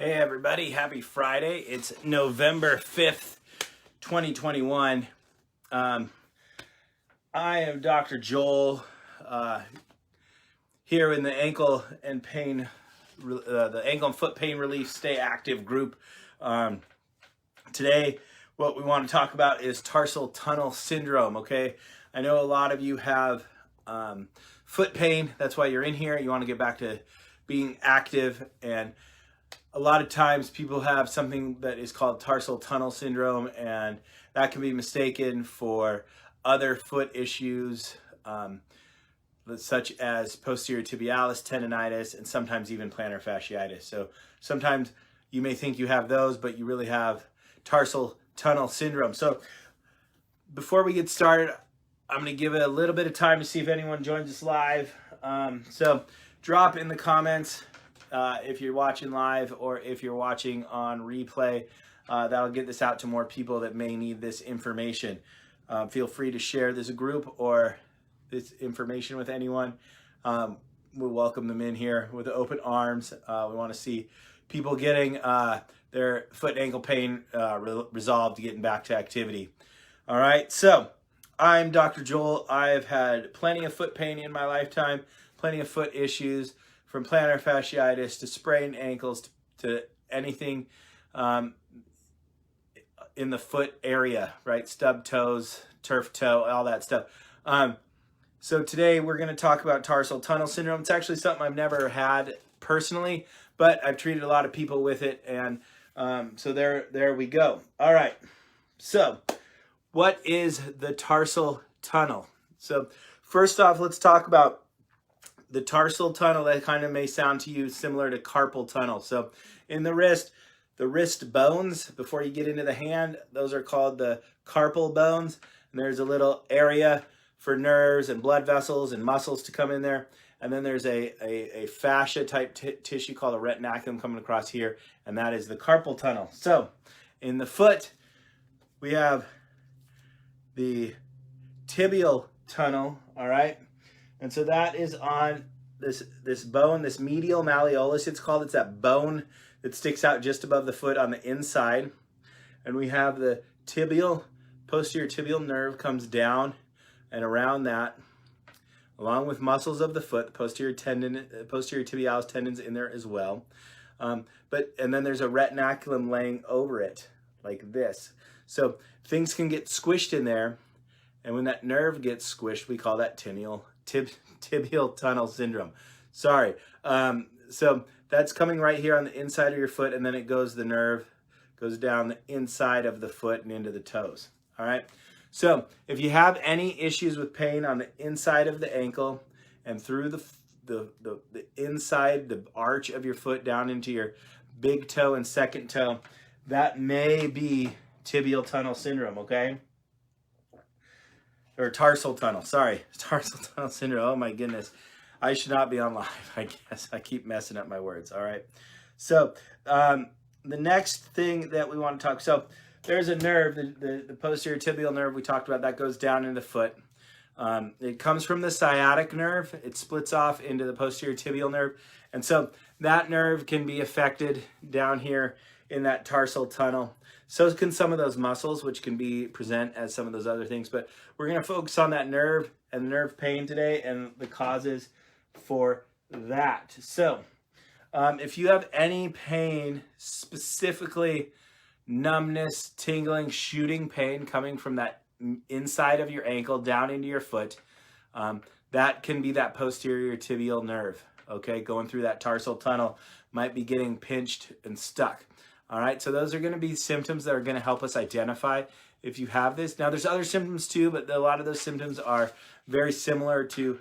Hey everybody, happy Friday. It's November 5th, 2021. I am Dr. Joel here in the ankle and foot pain relief stay active group. Today, what we want to talk about is tarsal tunnel syndrome, okay? I know a lot of you have foot pain. That's why you're in here. You want to get back to being active, and a lot of times people have something that is called tarsal tunnel syndrome, and that can be mistaken for other foot issues, such as posterior tibialis, tendonitis, and sometimes even plantar fasciitis. So sometimes you may think you have those, but you really have tarsal tunnel syndrome. So before we get started, I'm going to give it a little bit of time to see if anyone joins us live. So drop in the comments if you're watching live or if you're watching on replay. That'll get this out to more people that may need this information. Feel free to share this group or this information with anyone. We'll welcome them in here with open arms. We want to see people getting their foot and ankle pain resolved, getting back to activity. All right, so I'm Dr. Joel. I've had plenty of foot pain in my lifetime, plenty of foot issues, from plantar fasciitis to sprained ankles to anything in the foot area, right? Stub toes, turf toe, all that stuff. So today we're going to talk about tarsal tunnel syndrome. It's actually something I've never had personally, but I've treated a lot of people with it, and so there we go. All right. So what is the tarsal tunnel? So first off, let's talk about the tarsal tunnel. That kind of may sound to you similar to carpal tunnel. So in the wrist bones, before you get into the hand, those are called the carpal bones. And there's a little area for nerves and blood vessels and muscles to come in there. And then there's a fascia type tissue called a retinaculum coming across here, and that is the carpal tunnel. So in the foot, we have the tibial tunnel, all right? And so that is on this bone, this medial malleolus, it's called. It's that bone that sticks out just above the foot on the inside. And we have the posterior tibial nerve comes down and around that, along with muscles of the foot, the posterior tibialis tendons in there as well. And then there's a retinaculum laying over it like this. So things can get squished in there. And when that nerve gets squished, we call that tibial tunnel syndrome. Sorry. So that's coming right here on the inside of your foot, and then the nerve goes down the inside of the foot and into the toes. All right. So if you have any issues with pain on the inside of the ankle and through the inside, the arch of your foot down into your big toe and second toe, that may be tibial tunnel syndrome, okay? Or tarsal tunnel, sorry. Tarsal tunnel syndrome, oh my goodness. I should not be on live, I guess. I keep messing up my words, all right? So the next thing that we want to talk, so there's a nerve, the posterior tibial nerve we talked about, that goes down in the foot. It comes from the sciatic nerve. It splits off into the posterior tibial nerve. And so that nerve can be affected down here in that tarsal tunnel. So can some of those muscles, which can present as some of those other things. But we're going to focus on that nerve and nerve pain today and the causes for that. So if you have any pain, specifically numbness, tingling, shooting pain coming from that inside of your ankle down into your foot, that can be that posterior tibial nerve, okay? Going through that tarsal tunnel, might be getting pinched and stuck. All right, so those are going to be symptoms that are going to help us identify if you have this. Now, there's other symptoms too, but a lot of those symptoms are very similar to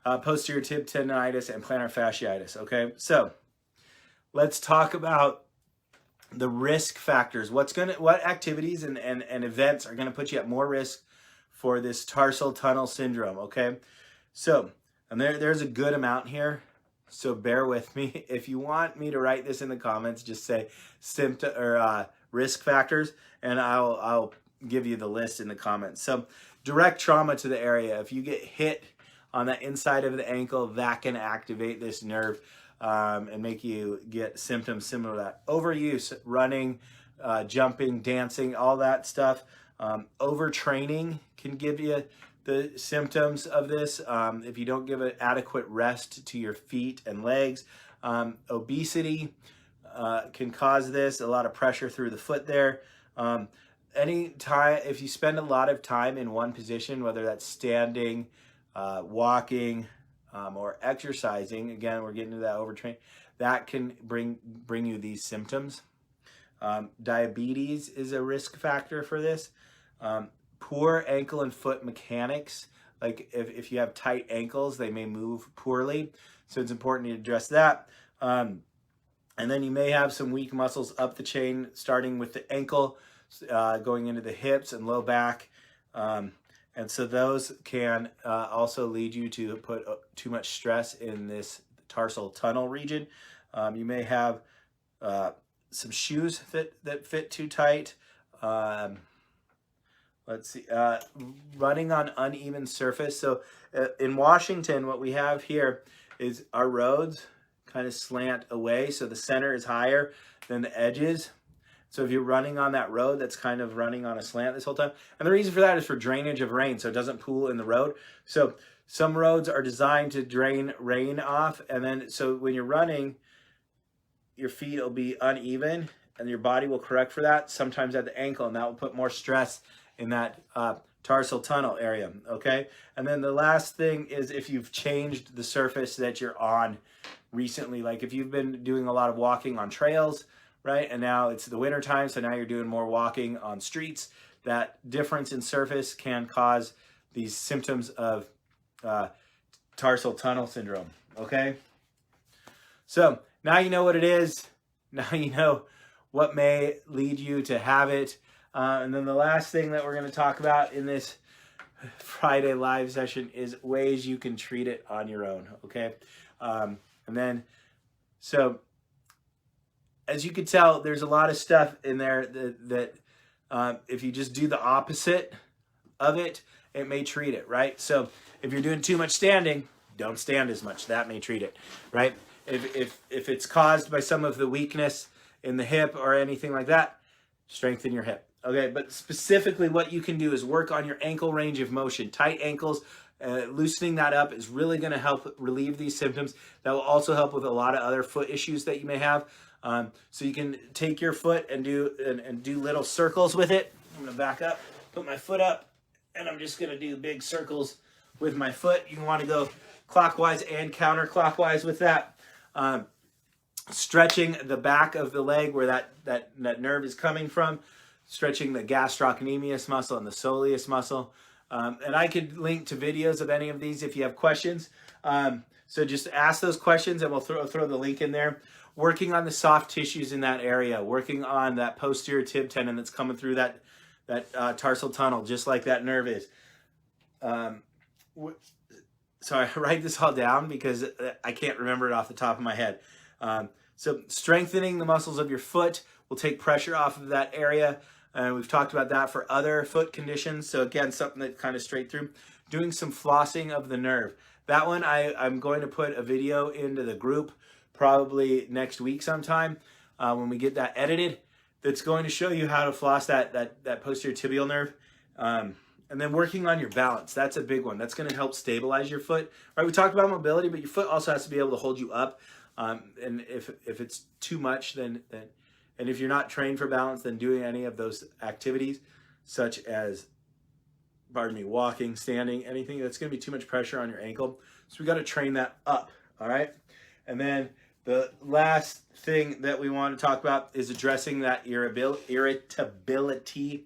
posterior tib tendonitis and plantar fasciitis, okay? So let's talk about the risk factors. What activities and events are going to put you at more risk for this tarsal tunnel syndrome, okay? So, and there's a good amount here. So bear with me. If you want me to write this in the comments, just say symptom or risk factors, and I'll give you the list in the comments. So direct trauma to the area. If you get hit on the inside of the ankle, that can activate this nerve. and make you get symptoms similar to that. Overuse, running, jumping, dancing, all that stuff. Overtraining can give you the symptoms of this if you don't give an adequate rest to your feet and legs. Obesity can cause this, a lot of pressure through the foot there. If you spend a lot of time in one position, whether that's standing, walking, or exercising, again, we're getting to that overtraining, that can bring you these symptoms. Diabetes is a risk factor for this. Poor ankle and foot mechanics, like if you have tight ankles, they may move poorly. So it's important to address that. And then you may have some weak muscles up the chain, starting with the ankle, going into the hips and low back. And so those can also lead you to put too much stress in this tarsal tunnel region. You may have some shoes that fit too tight. Let's see, running on uneven surface. So in Washington, what we have here is our roads kind of slant away. So the center is higher than the edges. So if you're running on that road that's kind of running on a slant this whole time, and the reason for that is for drainage of rain, so it doesn't pool in the road. So some roads are designed to drain rain off, and then so when you're running, your feet will be uneven, and your body will correct for that, sometimes at the ankle, and that will put more stress in that tarsal tunnel area, okay? And then the last thing is if you've changed the surface that you're on recently, like if you've been doing a lot of walking on trails, right? And now it's the winter time, so now you're doing more walking on streets. That difference in surface can cause these symptoms of tarsal tunnel syndrome, okay? So now you know what it is. Now you know what may lead you to have it. And then the last thing that we're going to talk about in this Friday live session is ways you can treat it on your own, okay? And then, so as you can tell, there's a lot of stuff in there that if you just do the opposite of it, it may treat it, right? So if you're doing too much standing, don't stand as much. That may treat it, right? If it's caused by some of the weakness in the hip or anything like that, strengthen your hip. Okay, but specifically what you can do is work on your ankle range of motion. Tight ankles, loosening that up is really going to help relieve these symptoms. That will also help with a lot of other foot issues that you may have. So you can take your foot and do little circles with it. I'm going to back up, put my foot up, and I'm just going to do big circles with my foot. You want to go clockwise and counterclockwise with that. Stretching the back of the leg where that nerve is coming from. Stretching the gastrocnemius muscle and the soleus muscle. And I could link to videos of any of these if you have questions. So just ask those questions and we'll throw the link in there. Working on the soft tissues in that area. Working on that posterior tib tendon that's coming through that tarsal tunnel, just like that nerve is. So I write this all down because I can't remember it off the top of my head. So strengthening the muscles of your foot will take pressure off of that area. And we've talked about that for other foot conditions. So again, something that kind of straight through. Doing some flossing of the nerve. That one, I'm going to put a video into the group probably next week sometime when we get that edited. That's going to show you how to floss that posterior tibial nerve. And then working on your balance. That's a big one. That's going to help stabilize your foot. Right? We talked about mobility, but your foot also has to be able to hold you up. And if it's too much, then and if you're not trained for balance, then doing any of those activities, such as, walking, standing, anything, that's going to be too much pressure on your ankle. So we got to train that up, all right? And then the last thing that we want to talk about is addressing that irritability,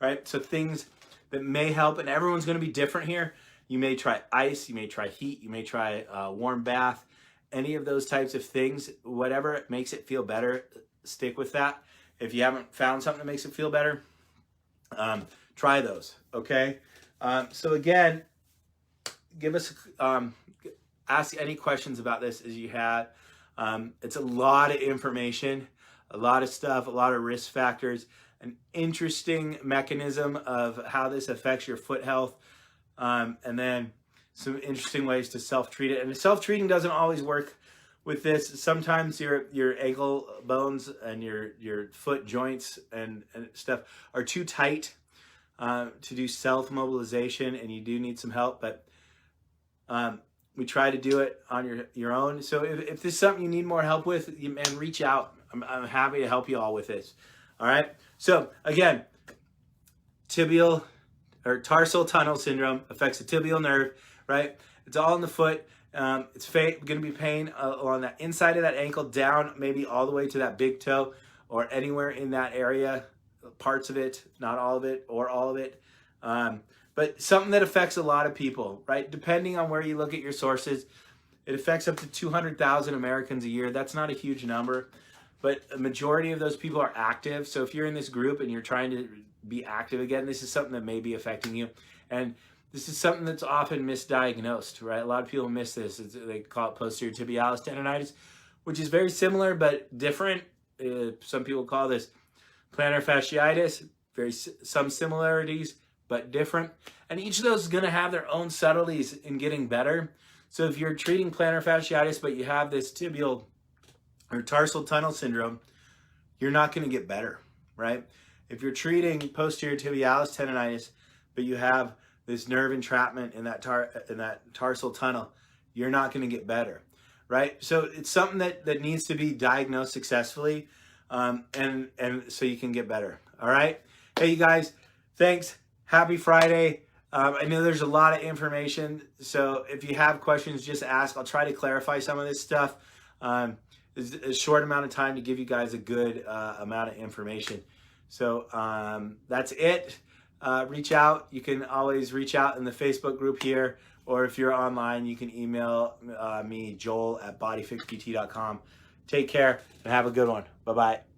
right? So things that may help, and everyone's going to be different here. You may try ice, you may try heat, you may try a warm bath, any of those types of things, whatever makes it feel better. Stick with that. If you haven't found something that makes it feel better, try those, okay? So again, give us, ask any questions about this as you have. It's a lot of information, a lot of stuff, a lot of risk factors, an interesting mechanism of how this affects your foot health, and then some interesting ways to self-treat it. And self-treating doesn't always work with this. Sometimes your ankle bones and your foot joints and stuff are too tight to do self mobilization, and you do need some help. But we try to do it on your own. So if this is something you need more help with, man, reach out. I'm happy to help you all with this. All right. So again, tibial or tarsal tunnel syndrome affects the tibial nerve, right? It's all in the foot. It's going to be pain along the inside of that ankle down, maybe all the way to that big toe or anywhere in that area, parts of it, not all of it or all of it. But something that affects a lot of people, right? Depending on where you look at your sources, it affects up to 200,000 Americans a year. That's not a huge number, but a majority of those people are active. So if you're in this group and you're trying to be active again, this is something that may be affecting you. And this is something that's often misdiagnosed, right? A lot of people miss this. They call it posterior tibialis tendonitis, which is very similar but different. Some people call this plantar fasciitis. Some similarities but different. And each of those is going to have their own subtleties in getting better. So if you're treating plantar fasciitis but you have this tibial or tarsal tunnel syndrome, you're not going to get better, right? If you're treating posterior tibialis tendonitis but you have this nerve entrapment in that tarsal tunnel, you're not going to get better, right? So it's something that needs to be diagnosed successfully, and so you can get better. All right. Hey, you guys, thanks. Happy Friday. I know there's a lot of information, so if you have questions, just ask. I'll try to clarify some of this stuff. It's a short amount of time to give you guys a good amount of information. So that's it. Reach out. You can always reach out in the Facebook group here, or if you're online, you can email me, Joel@bodyfixpt.com. Take care and have a good one. Bye-bye.